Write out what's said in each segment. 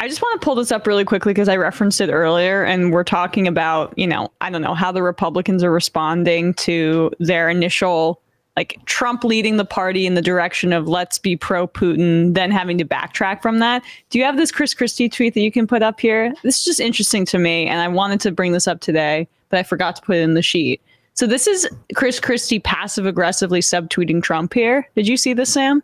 I just want to pull this up really quickly because I referenced it earlier, and we're talking about, you know, I don't know how the Republicans are responding to their initial, like, Trump leading the party in the direction of let's be pro-Putin, then having to backtrack from that. Do you have this Chris Christie tweet that you can put up here? This is just interesting to me, and I wanted to bring this up today, but I forgot to put it in the sheet. So this is Chris Christie passive-aggressively subtweeting Trump here. Did you see this, Sam?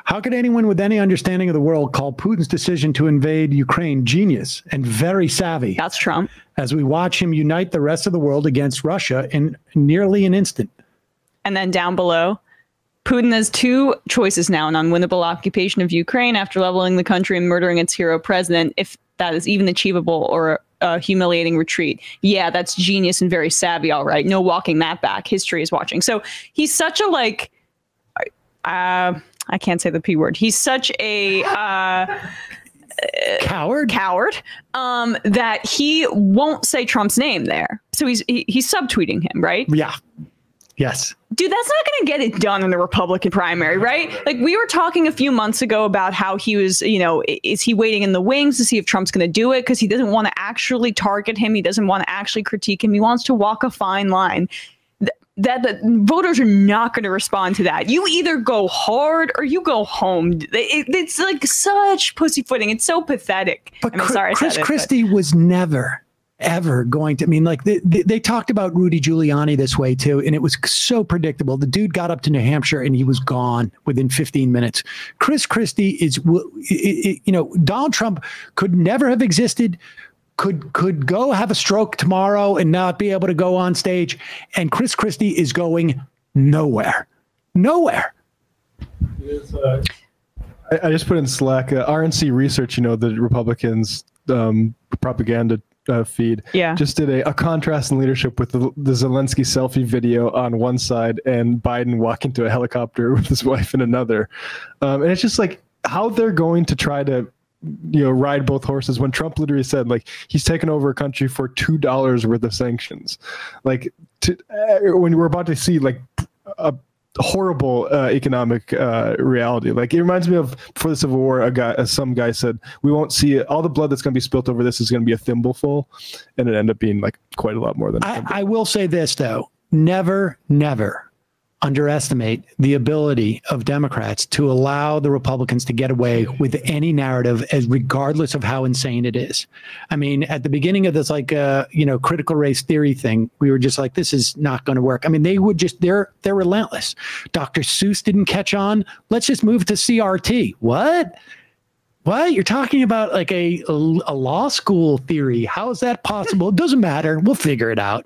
How could anyone with any understanding of the world call Putin's decision to invade Ukraine genius and very savvy? That's Trump. As we watch him unite the rest of the world against Russia in nearly an instant. And then down below, Putin has two choices now: an unwinnable occupation of Ukraine after leveling the country and murdering its hero president, if that is even achievable, or a humiliating retreat. Yeah, that's genius and very savvy. All right. No walking that back. History is watching. So he's such a, like, I can't say the P word. He's such a coward that he won't say Trump's name there. So he's subtweeting him, right? Yeah. Yes. Dude, that's not going to get it done in the Republican primary, right? Like, we were talking a few months ago about how he was, you know, is he waiting in the wings to see if Trump's going to do it? Because he doesn't want to actually target him. He doesn't want to actually critique him. He wants to walk a fine line. That the voters are not going to respond to that. You either go hard or you go home. It's like such pussyfooting. It's so pathetic. But Chris Christie was never, ever going to, I mean, like they talked about Rudy Giuliani this way too, and it was so predictable. The dude got up to New Hampshire and he was gone within 15 minutes. Chris Christie is, you know, Donald Trump could never have existed, could go have a stroke tomorrow and not be able to go on stage. And Chris Christie is going nowhere. Nowhere. I just put in Slack, RNC Research, you know, the Republicans propaganda feed, just did a contrast in leadership with the Zelensky selfie video on one side and Biden walking to a helicopter with his wife in another. And it's just like how they're going to try to, you know, ride both horses when Trump literally said, like, he's taken over a country for $2 worth of sanctions. Like, when we're about to see, like, a horrible economic reality. Like, it reminds me of before the Civil War, some guy said, we won't see it. All the blood that's going to be spilt over this is going to be a thimbleful. And it ended up being, like, quite a lot more than I will say this, though. Never underestimate the ability of Democrats to allow the Republicans to get away with any narrative, as regardless of how insane it is. I mean, at the beginning of this, like, you know, critical race theory thing, we were just like, this is not going to work. I mean, they would just, they're relentless. Dr. Seuss didn't catch on. Let's just move to CRT. What? You're talking about like a law school theory. How is that possible? It doesn't matter. We'll figure it out.